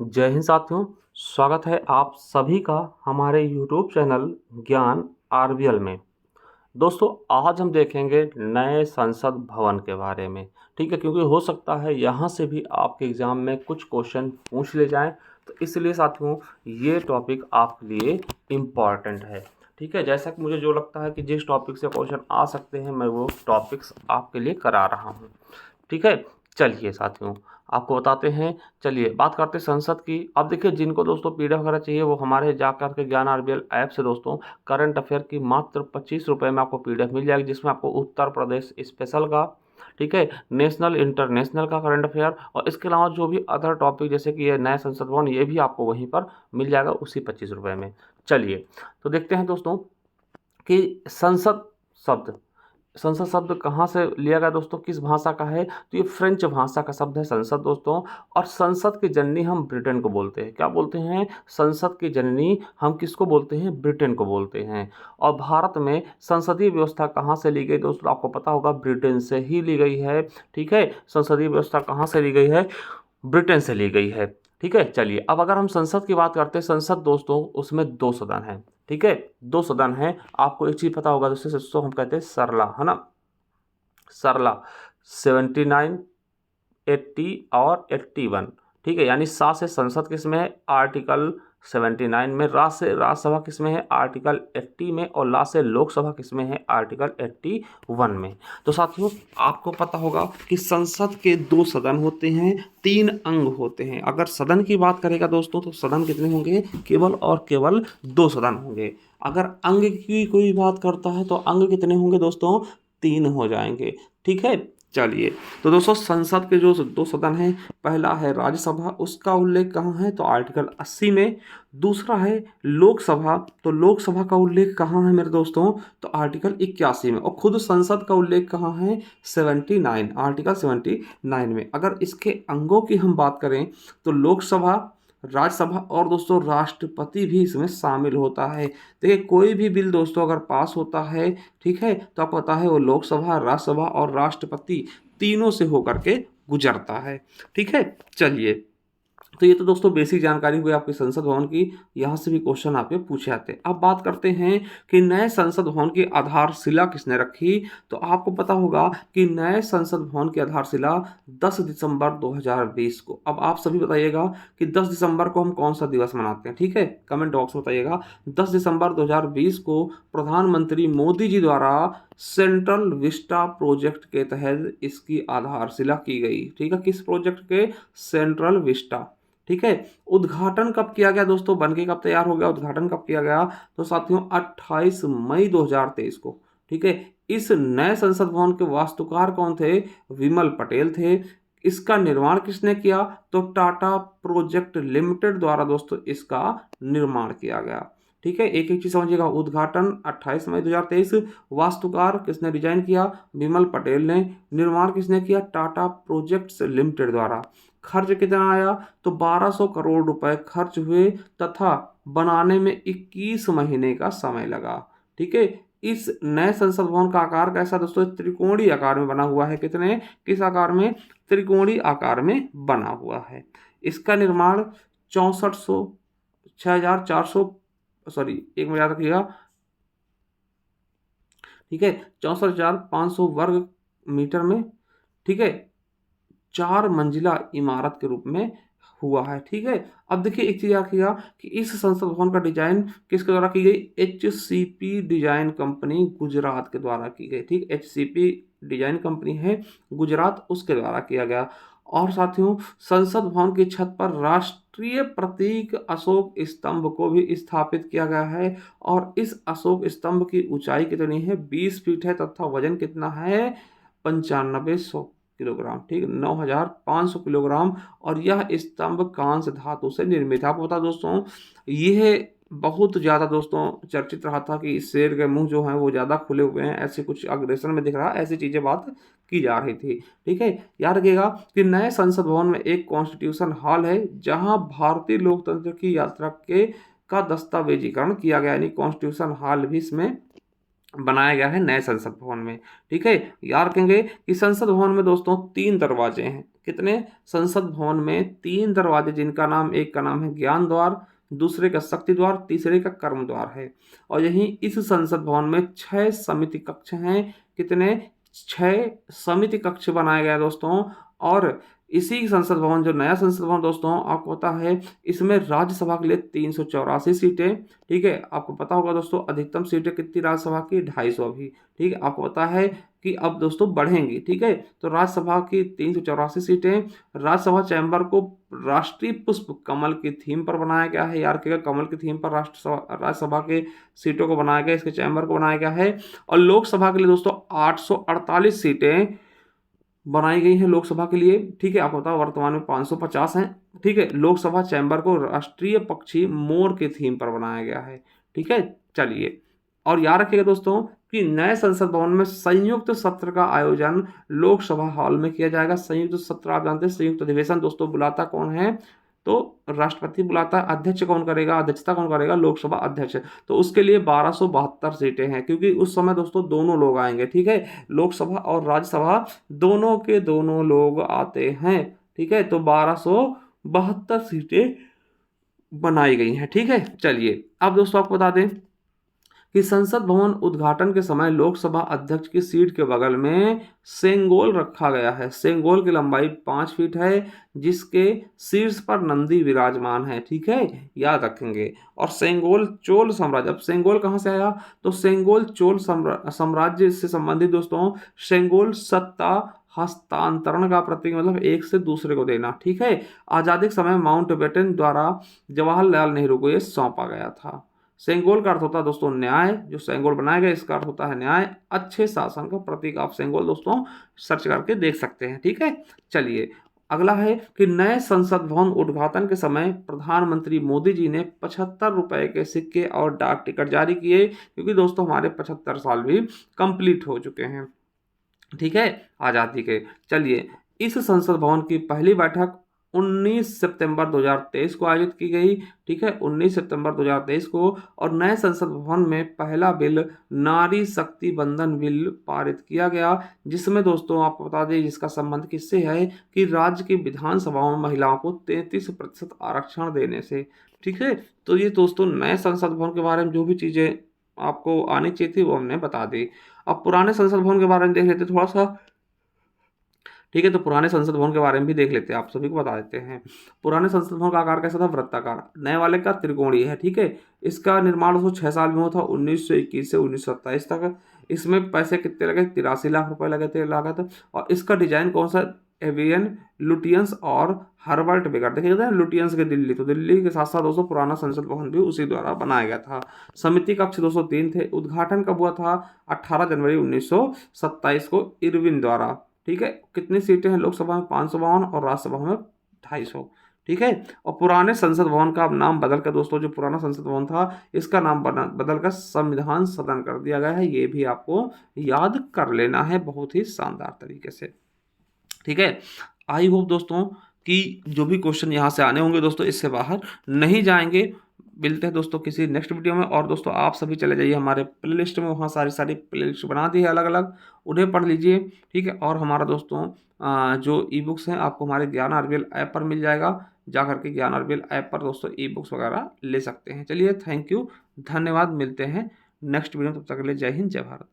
जय हिंद साथियों। स्वागत है आप सभी का हमारे YouTube चैनल ज्ञान आरबीएल में। दोस्तों, आज हम देखेंगे नए संसद भवन के बारे में। ठीक है, क्योंकि हो सकता है यहाँ से भी आपके एग्ज़ाम में कुछ क्वेश्चन पूछ ले जाएं, तो इसलिए साथियों ये टॉपिक आपके लिए इम्पॉर्टेंट है। ठीक है, जैसा कि मुझे जो लगता है कि जिस टॉपिक से क्वेश्चन आ सकते हैं मैं वो टॉपिक्स आपके लिए करा रहा हूँ। ठीक है, चलिए साथियों आपको बताते हैं। चलिए बात करते हैं संसद की। अब देखिए, जिनको दोस्तों पीडीएफ वगैरह चाहिए वो हमारे जाकर के ज्ञान आरबीएल ऐप से दोस्तों करंट अफेयर की मात्र 25 रुपये में आपको पीडीएफ मिल जाएगी, जिसमें आपको उत्तर प्रदेश स्पेशल का, ठीक है, नेशनल इंटरनेशनल का करंट अफेयर और इसके अलावा जो भी अदर टॉपिक जैसे कि ये नए संसद भवन, ये भी आपको वहीं पर मिल जाएगा उसी 25 रुपये में। चलिए तो देखते हैं दोस्तों कि शब्द संसद शब्द कहाँ से लिया गया दोस्तों, किस भाषा का है? तो ये फ्रेंच भाषा का शब्द है संसद दोस्तों। और संसद की जननी हम ब्रिटेन को बोलते हैं। क्या बोलते हैं? संसद की जननी हम किसको बोलते हैं? ब्रिटेन को बोलते हैं। और भारत में संसदीय व्यवस्था कहाँ से ली गई दोस्तों? आपको पता होगा ब्रिटेन से ही ली गई है। ठीक है, संसदीय व्यवस्था कहाँ से ली गई है? ब्रिटेन से ली गई है। ठीक है, चलिए अब अगर हम संसद की बात करते हैं, संसद दोस्तों उसमें दो सदन हैं। ठीक है, दो सदन हैं। आपको एक चीज पता होगा दोस्तों, हम कहते हैं सरला, है ना? सरला 79, 80 और 81। ठीक है, यानी सा से संसद किस में है? आर्टिकल 79 में। रा से राज्यसभा किस में है? आर्टिकल 80 में। और ला से लोकसभा किस में है? आर्टिकल 81 में। तो साथियों आपको पता होगा कि संसद के दो सदन होते हैं, तीन अंग होते हैं। अगर सदन की बात करेगा दोस्तों तो सदन कितने होंगे? केवल और केवल दो सदन होंगे। अगर अंग की कोई बात करता है तो अंग कितने होंगे दोस्तों? तीन हो जाएंगे। ठीक है, चलिए तो दोस्तों संसद के जो दो सदन हैं, पहला है राज्यसभा, उसका उल्लेख कहाँ है? तो आर्टिकल 80 में। दूसरा है लोकसभा, तो लोकसभा का उल्लेख कहाँ है मेरे दोस्तों? तो आर्टिकल 81 में। और खुद संसद का उल्लेख कहाँ है? 79, आर्टिकल 79 में। अगर इसके अंगों की हम बात करें तो लोकसभा, राज्यसभा और दोस्तों राष्ट्रपति भी इसमें शामिल होता है। देखिए कोई भी बिल दोस्तों अगर पास होता है, ठीक है, तो आपको पता है वो लोकसभा, राज्यसभा और राष्ट्रपति तीनों से होकर के गुजरता है। ठीक है, चलिए तो ये तो दोस्तों बेसिक जानकारी हुई आपके संसद भवन की। यहाँ से भी क्वेश्चन आपके पूछे जाते हैं। अब बात करते हैं कि नए संसद भवन की आधारशिला किसने रखी? तो आपको पता होगा कि नए संसद भवन की आधारशिला 10 दिसंबर 2020 को। अब आप सभी बताइएगा कि 10 दिसंबर को हम कौन सा दिवस मनाते हैं? ठीक है, कमेंट बॉक्स में बताइएगा। 10 दिसंबर 2020 को प्रधानमंत्री मोदी जी द्वारा सेंट्रल विस्टा प्रोजेक्ट के तहत इसकी आधारशिला की गई। ठीक है, किस प्रोजेक्ट के? Central Vista. ठीक है, उद्घाटन कब किया गया दोस्तों? बनके कब तैयार हो गया? उद्घाटन कब किया गया? तो साथियों 28 मई 2023 को। ठीक है, इस नए संसद भवन के वास्तुकार कौन थे? विमल पटेल थे। इसका निर्माण किसने किया? तो टाटा प्रोजेक्ट लिमिटेड द्वारा दोस्तों इसका निर्माण किया गया। ठीक है, एक एक चीज समझिएगा। उद्घाटन 28 मई 2023, वास्तुकार किसने डिजाइन किया? विमल पटेल ने। निर्माण किसने किया? टाटा प्रोजेक्ट्स लिमिटेड द्वारा। खर्च कितना आया? तो 1200 करोड़ रुपए खर्च हुए तथा बनाने में 21 महीने का समय लगा। ठीक है, इस नए संसद भवन का आकार कैसा दोस्तों? त्रिकोणीय आकार में बना हुआ है। कितने? किस आकार में? त्रिकोणीय आकार में बना हुआ है। इसका निर्माण 6400 6400 सॉरी एक मिनट याद रखिएगा। ठीक है, 64,500 वर्ग मीटर में, ठीक है, 4 मंजिला इमारत के रूप में हुआ है। ठीक है, अब देखिए एक चीज याद रखिएगा कि इस संसद भवन का डिजाइन किसके द्वारा की गई? HCP डिजाइन कंपनी गुजरात के द्वारा की गई। ठीक, HCP डिजाइन कंपनी है गुजरात, उसके द्वारा किया गया। और साथियों संसद भवन की छत पर राष्ट्रीय प्रतीक अशोक स्तंभ को भी स्थापित किया गया है। और इस अशोक स्तंभ की ऊंचाई कितनी है? 20 फीट है तथा वजन कितना है? 9500 किलोग्राम। ठीक, 9500 किलोग्राम। और यह स्तंभ कांस्य धातु से निर्मित है। आपको बता दोस्तों यह बहुत ज़्यादा दोस्तों चर्चित रहा था कि इस शेर के मुंह जो हैं वो ज़्यादा खुले हुए हैं, ऐसे कुछ अग्रेसन में दिख रहा है, ऐसी चीज़ें बात की जा रही थी। ठीक है, याद रखिएगा कि नए संसद भवन में एक कॉन्स्टिट्यूशन हॉल है जहां भारतीय लोकतंत्र की यात्रा के का दस्तावेजीकरण किया गया, यानी कॉन्स्टिट्यूशन हॉल भी इसमें बनाया गया है नए संसद भवन में। ठीक है, याद रखेंगे कि संसद भवन में दोस्तों 3 दरवाजे हैं। कितने? संसद भवन में 3 दरवाजे, जिनका नाम, एक का नाम है ज्ञान द्वार, दूसरे का शक्ति द्वार, तीसरे का कर्म द्वार है। और यही इस संसद भवन में 6 समिति कक्ष हैं। कितने? 6 समिति कक्ष बनाए गए दोस्तों। और इसी संसद भवन, जो नया संसद भवन दोस्तों, आपको पता है इसमें राज्यसभा के लिए 384 सीटें। ठीक है, आपको पता होगा दोस्तों अधिकतम सीटें कितनी राज्यसभा की? 250 अभी। ठीक है, आपको पता है कि अब दोस्तों बढ़ेंगी। ठीक है, तो राज्यसभा की 384 सीटें। राज्यसभा चैम्बर को राष्ट्रीय पुष्प कमल की थीम पर बनाया गया है। यार रखिएगा, कमल की थीम पर राज्यसभा के सीटों को बनाया गया, इसके चैम्बर को बनाया गया है। और लोकसभा के लिए दोस्तों 848 सीटें बनाई गई हैं लोकसभा के लिए। ठीक है, आपको बताओ वर्तमान में 550 हैं। ठीक है, लोकसभा चैम्बर को राष्ट्रीय पक्षी मोर के थीम पर बनाया गया है। ठीक है, चलिए, और याद रखिएगा दोस्तों कि नए संसद भवन में संयुक्त सत्र का आयोजन लोकसभा हॉल में किया जाएगा। संयुक्त सत्र, आप जानते हैं संयुक्त अधिवेशन दोस्तों बुलाता कौन है? तो राष्ट्रपति बुलाता है। अध्यक्ष कौन करेगा? अध्यक्षता कौन करेगा? लोकसभा अध्यक्ष। तो उसके लिए 1272 सीटें हैं, क्योंकि उस समय दोस्तों दोनों लोग आएंगे। ठीक है, लोकसभा और राज्यसभा दोनों के दोनों लोग आते हैं। ठीक है, तो 1272 सीटें बनाई गई हैं। ठीक है, चलिए, अब दोस्तों आपको बता दें कि संसद भवन उद्घाटन के समय लोकसभा अध्यक्ष की सीट के बगल में सेंगोल रखा गया है। सेंगोल की लंबाई 5 फीट है, जिसके शीर्ष पर नंदी विराजमान है। ठीक है, याद रखेंगे। और सेंगोल चोल साम्राज्य, अब सेंगोल कहाँ से आया? तो सेंगोल चोल साम्राज्य से संबंधित दोस्तों। सेंगोल सत्ता हस्तांतरण का प्रतीक, मतलब एक से दूसरे को देना। ठीक है, आजादी के समय माउंटबेटन द्वारा जवाहरलाल नेहरू को यह सौंपा गया था। सेंगोल का अर्थ होता है दोस्तों न्याय। जो सेंगोल बनाया गया इसका अर्थ होता है न्याय, अच्छे शासन का प्रतीक। आप सेंगोल दोस्तों सर्च करके देख सकते हैं। ठीक है, चलिए, अगला है कि नए संसद भवन उद्घाटन के समय प्रधानमंत्री मोदी जी ने 75 रुपए के सिक्के और डाक टिकट जारी किए, क्योंकि दोस्तों हमारे 75 साल भी कंप्लीट हो चुके हैं। ठीक है, आज़ादी के। चलिए, इस संसद भवन की पहली बैठक 19 सितंबर 2023 को आयोजित की गई। ठीक है, 19 सितंबर 2023 को। और नए संसद भवन में पहला बिल नारी शक्ति बंधन बिल पारित किया गया, जिसमें दोस्तों आपको बता दें जिसका संबंध किससे है कि राज्य की विधानसभाओं में महिलाओं को 33% आरक्षण देने से। ठीक है, तो ये दोस्तों नए संसद भवन के बारे में जो भी चीज़ें आपको आनी चाहिए थी वो हमने बता दी। अब पुराने संसद भवन के बारे में देख लेते थोड़ा सा। ठीक है, तो पुराने संसद भवन के बारे में भी देख लेते हैं, आप सभी को बता देते हैं। पुराने संसद भवन का आकार कैसा था? वृत्ताकार। नए वाले का त्रिकोणीय है। ठीक है, इसका निर्माण 206 साल में हुआ था, 1921 से 1927 तक। इसमें पैसे कितने लगे? 83 लाख रुपए लगे थे लागत। और इसका डिजाइन कौन सा? एवियन लुटियंस और हर्बर्ट बेकर। देखिए जाता है लुटियंस के दिल्ली, तो दिल्ली के साथ साथ दोस्तों पुराना संसद भवन भी उसी द्वारा बनाया गया था। समिति कक्ष 203 थे। उद्घाटन कब हुआ था? 18 जनवरी 1927 को इरविन द्वारा। ठीक है, कितनी सीटें हैं लोकसभा में? 552 और राज्यसभा में 250। ठीक है, और पुराने संसद भवन का नाम बदल कर दोस्तों, जो पुराना संसद भवन था इसका नाम बदल कर संविधान सदन कर दिया गया है। ये भी आपको याद कर लेना है बहुत ही शानदार तरीके से। ठीक है, आई होप दोस्तों कि जो भी क्वेश्चन यहाँ से आने होंगे दोस्तों इससे बाहर नहीं जाएंगे। मिलते हैं दोस्तों किसी नेक्स्ट वीडियो में। और दोस्तों आप सभी चले जाइए हमारे प्ले लिस्ट में, वहाँ सारी प्ले लिस्ट बना दी है अलग अलग, उन्हें पढ़ लीजिए। ठीक है, और हमारा दोस्तों जो ई बुक्स हैं आपको हमारे ज्ञान आरबीएल ऐप पर मिल जाएगा। जा करके ज्ञान आरबीएल ऐप पर दोस्तों ई बुक्स वगैरह ले सकते हैं। चलिए, थैंक यू, धन्यवाद। मिलते हैं नेक्स्ट वीडियो में, तब तक के लिए जय हिंद, जय भारत।